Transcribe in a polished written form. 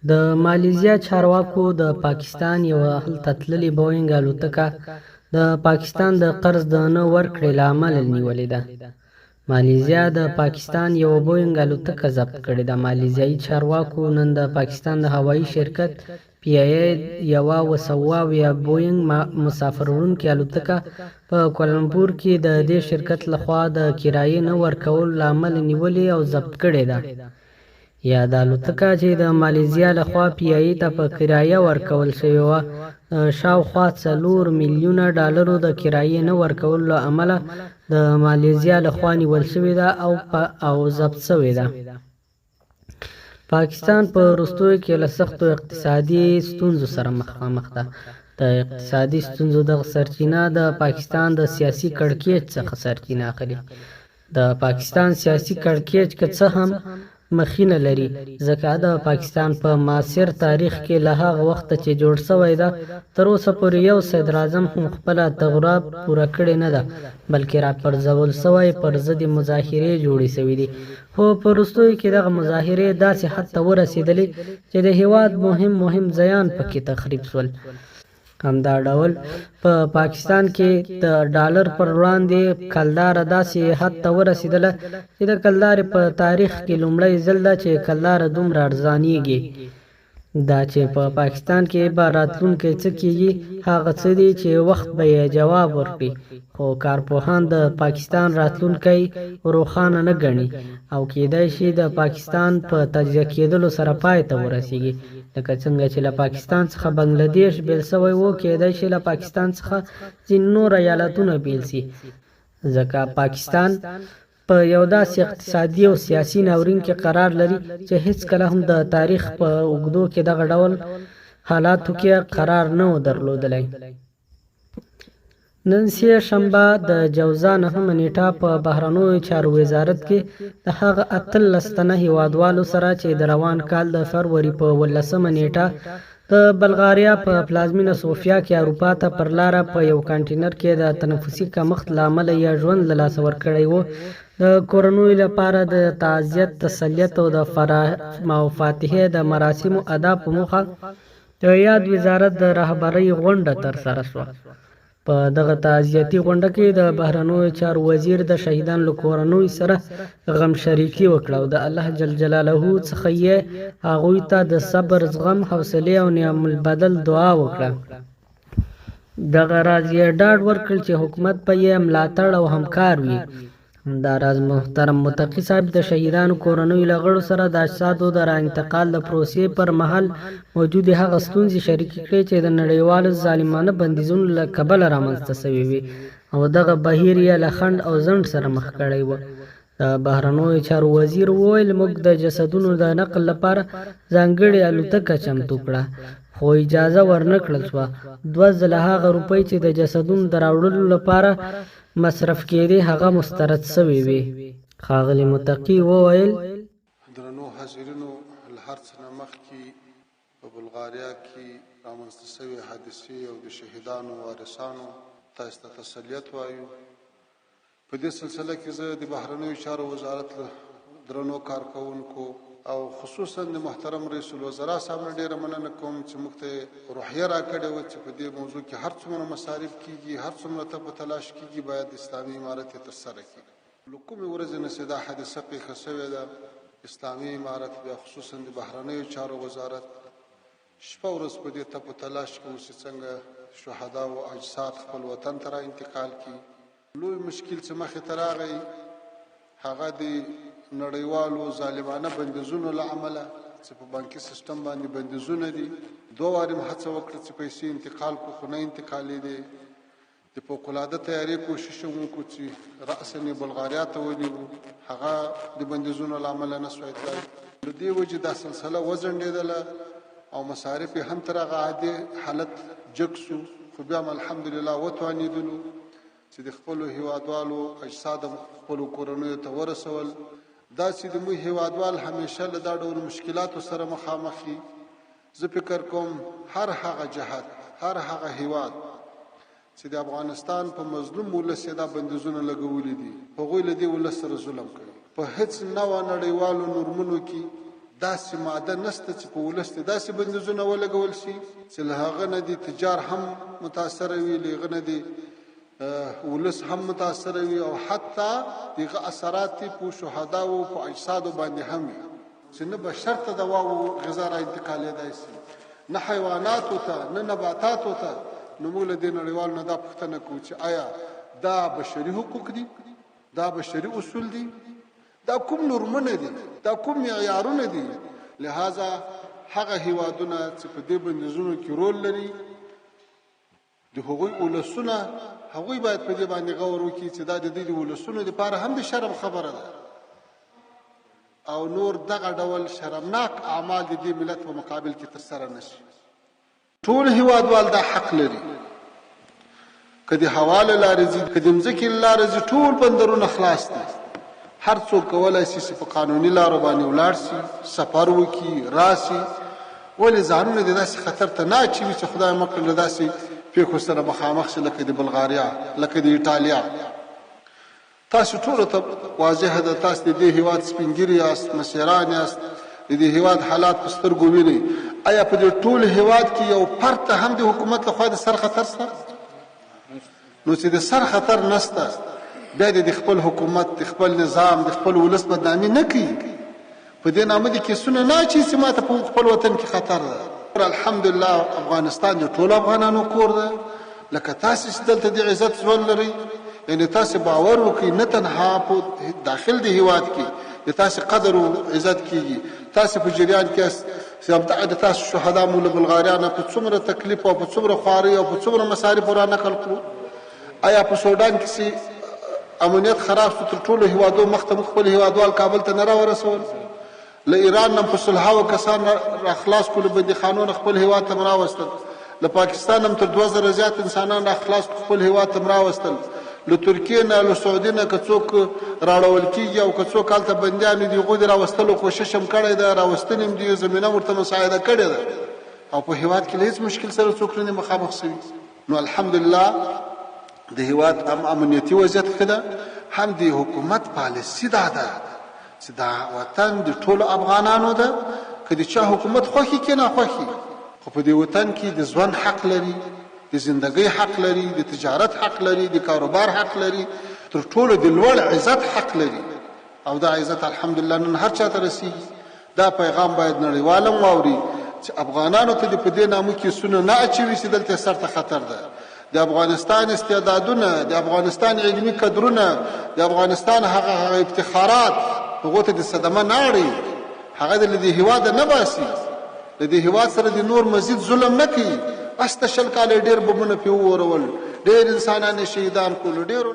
د مالیزیا چارواکو د پاکستان یوه هلته تللې بوینګ الوتکه د پاکستان د قرض د نه ورکړې له امله نیولې ده. مالیزیا د پاکستان یوه بوینګ الوتکه ضبط کړې ده. مالیزیایي چارواکو نن د پاکستان د هوایي شرکت پی ای ای یوه 200 بوینګ مسافروړونکې الوتکه په کوالالمپور کې د دې شرکت لخوا د کرایې نه ورکولو له امله نیولې او ضبط کړې ده. یا د الوتکه چې د مالیزیا لخوا پی ای ای ته په کرایه ورکول شوې وه، شاوخوا $4 میلیونه د کرایې نه ورکولو له امله د مالیزیا لخوا نیول شوې ده او ضبط شوې ده. پاکستان په وروستیو کې له سختو اقتصادي ستونزو سره مخامخ ده. د اقتصادي ستونزو دغه سرچینه د پاکستان د سیاسي کړکېچ څخه سرچینه اخلي. د پاکستان سیاسي کړکېچ که څه هم مخینه لري، ځکه د پاکستان په معاصر تاریخ کې له هغه وخته چې جوړ شوی ده تر اوسه پورې یو صدراعظم هم خپله تغره پوره کړې نه ده، بلکې راپرځول شوی پر ضد مظاهرې جوړې شوې دي. خو په وروستیو کې دغه مظاهرې داسې حد ته ورسېدلې چې د هېواد مهم ځایان پکې تخریب شول. همدا ډول په پاکستان کې د ډالر پر وړاندې کلداره داسې حد ته ورسېدله چې د کلدارې په تاریخ کې لومړی ځل ده چې کلداره دومره ارزانېږي. دا چې په پاکستان کې به راتلونکی څه کېږي هغه څه دي چې وخت به یې جواب ورکړي، خو کارپوهان د پاکستان راتلونکی روښانه نه ګڼي او کېدای شي د پاکستان په تجزیه کېدلو سره پای ته ورسېږي. لکه څنګه چې له پاکستان څخه بنګلادیش بیل شوی و، کېدای شي له پاکستان څخه ځینې نور ایالتونه بیل شي، ځکه پاکستان په یو داسې اقتصادي او سیاسي ناورین کې قرار لري چې هیڅکله هم د تاریخ په اوږدو کې دغه ډول حالاتو کې قرار نه و درلودلی. نن سه شنبه د جوزا 9 نیټه په بهرنیو چارو وزارت کې د هغه 18 تنه هیوادوالو سره چې د روان کال د فروری په 18 نیټه د بلغاریا په پلازمینه سوفیا کې اروپا ته پر لاره په یو کانټینر کې د تنفسي کمښت له امله یې ژوند له لاسه ورکړی و. د کورنیو لپاره د تعزیت، تسلیت او د فاتحې د مراسمو ادا په موخه د یاد وزارت د رهبرۍ غونډه ترسره شوه. په دغه تعزیتي غونډه کې د بهرنیو چارو وزیر د شهیدانو له کورنیو سره غم شریکي وکړه او د الله جل جلاله څخه یې هغوی ته د صبر، زغم، حوصلې او نعم البدل دعا وکړه. دغه راز یې ډاډ ورکړ چې حکومت به یې ملاتړ او همکار وي. همداراز محترم متقي صاحب د شهیدانو کورنیو له غړو سره د اجسادو د راانتقال د پروسې پر مهال موجودې هغه ستونزې شریکې کړې چې د نړیوالو ظالمانه بندیزونو له کبله رامنځته شوې وې او دغه بهیر یې له خنډ او ځنډ سره مخ کړی و. د بهرنیو چارو وزیر وویل، موږ د جسدونو د نقل لپاره ځانګړې الوتکه چمتو کړه، خو اجازه ورنه کړل شوه. 2 ځله هغه روپۍ چې د جسدونو د راوړلو لپاره مصرف کېدې هغه مسترد شوې وې. ښاغلي متقي وویل، درنو حاضرینو، له هر څه نه مخکې په بلغاریا کې رامنځته شوې حادثې او د شهیدانو وارثانو تاسو ته تسلیت وایو. په دې سلسله کې زه د بهرنیو چارو وزارت له درنو کارکوونکو او خصوصا د محترم رئیس الوزرا صاحب نه ډیره مننه کوم چې موږ ته روحیه راکړې وه چې په دې موضوع کې هر څومره مصارف کیږي، هر څومره ته په تلاش کیږي، باید اسلامي امارت یې ترسره کړي. له کومې ورځې نه چې دا حادثه پیښه شوې ده، اسلامي امارت بیا خصوصا د بهرنیو چارو وزارت شپه ورځ په دې ته په تلاش کې و چې څنګه شهدا او اجساد خپل وطن ته را انتقال کړي. لوی مشکل چې مخې ته راغی هغه د نړیوالو ظالمانه بندیزونو له امله چې په بانکي سیستم باندې بندیزونه دي. 2 وارې مې هڅه وکړه چې پیسې انتقال کړو، خو نه انتقالېدې. د فوقالعاده تیارې کوشش یې وکړو چې رأساً یې بلغاریا ته ونیوو، هغه د بندیزونو له امله نه شوی تللی. له دې وجې دا سلسله وځنډېدله او مصارف یې هم تر هغه عادي حالت جګ شو، خو بیا هم الحمدلله وتوانېدلو چې د خپلو هیوادوالو اجساد خپلو کورنیو ته ورسول. دا چې زموږ هیوادوال همیشه له دا ډول مشکلاتو سره مخامخ وي. زه فکر کوم هر هغه جهت، هر هغه هیواد چې د افغانستان په مظلوم ولس یې دا بندیزونه لګولي دي، هغوی له دې ولس سره ظلم کوي. په هیڅ نوع نړیوالو نورمونو کې داسې ماده نشته چې په ولس ته داسې بندیزونه ولګول شي چې له هغه نه د تجار هم متاثره وي، له هغه نه د ولس هم متاثره وي، او حتی دغه اثرات په شهداو په اجسادو باندې هم وي چې نه بشر ته دوا او غذا را انتقالېدای شي، نه حیواناتو ته، نه نباتاتو ته. نو موږ له دې نړیوالو نه دا پوښتنه کوو چې آیا دا بشري حقوق دي؟ دا بشري اصول دي؟ دا کوم نورمونه دي؟ دا کوم معیارونه دي؟ لہذا هغه هیوادونه چې په دې بندیزونو کې رول لري، د هغوی ولسونه، هغوی باید په دې باندې غور وکړي چې دا د دې ولسونو لپاره هم د شرم خبره ده، او نور دغه ډول شرمناک اعمال د دې ملت په مقابل کې ترسره نشي. ټول هیوادوال دا حق لري، که د هوا له لارې ځي، که د مځکې له لارې ځي، ټول بندرونه خلاص دي. هر څوک کولی شي چې په قانوني لارو باندې ولاړ شي، سفر وکړي، راشي. ولې ځانونه د داسې خطر ته نه اچوي چې خدای مه کړي له داسې پیښو سره مخامخ شي، لکه د بلغاریا، لکه د ایټالیا. تاسو ټولو ته واضحه ده، تاسو د دې هیواد سپین ږیري یاست، مشران یاست، د دې هیواد حالات په سترګو وینئ. آیا په دې ټول هیواد کې یو فرد ته هم د حکومت لخوا د سر خطر شته؟ نو چې د سر خطر نشته، بیا د خپل حکومت، د خپل نظام، د خپل ولس بدنامي نه کوي. په دې نامه د کیسونه نه اچي چې ماته په خپل وطن کې خطر ده. الحمدلله افغانستان د ټولو افغانانو کور ده. لکه تاسو چې دلته د عزت ژوند لرئ، یعنې تاسو باور وکړئ نه تنها په داخل د هیواد کې د تاسو قدر او عزت کیږي، تاسو په جریان کې چې همدغه د تاسو شهدا مو له بلغاریا نه په څومره تکلیف او په څومره خوارۍ او په څومره مصارف را نقل کړو. آیا په سودان کې چې امنیت خراب شو، تر ټولو هیوادو مخته خپل هیوادوال کابل ته نه راورسول؟ له ایران نه په صلحاو کسان را خلاص کړو، بندیخانونه خپل هیواد ته راوستل. له پاکستان هم تر 2000 زیات انسانان را خلاص خپل هیواد ته راوستل. له ترکیې نه، له سعودي نه که څوک راړول کېږي او که څوک هلته بندیان دي، هغوی د راوستلو کوشش هم کړی ده، راوستل هم دي، زمینه ورته مساعده کړې ده، او په هیواد کې له هېڅ مشکل سره څوک نه مخامخ شوي. نو الحمدلله د هیواد هم امنیتي وضعیت ښه ده، هم د حکومت پالیسي دا ده چې دا وطن د ټولو افغانانو ده، که د چا حکومت خوښي کې نه خوښي، خو په دې وطن کې د ژوند حق لري، د زندګۍ حق لري، د تجارت حق لري، د کاروبار حق لري، تر ټولو د لوړ عزت حق لري، او دا عزت الحمدلله نن هر چا ته رسیږي. دا پیغام باید نړیوال هم واوري چې افغانانو ته په دې نامو کې سونه نه اچوي چې دلته سر ته خطر ده. د افغانستان استعدادونه، د افغانستان علمي کدرونه، د افغانستان هغه افتخارات هغو ته د صدمه نه اړوي، هغه د دې هیواد نه باسي، د دې هیواد سره د نور مزید ظلم نه کوي. بس ته 20 کاله ډېر بمونه پې وورول، ډېر انسانان یې شهیدان کړل، ډېرو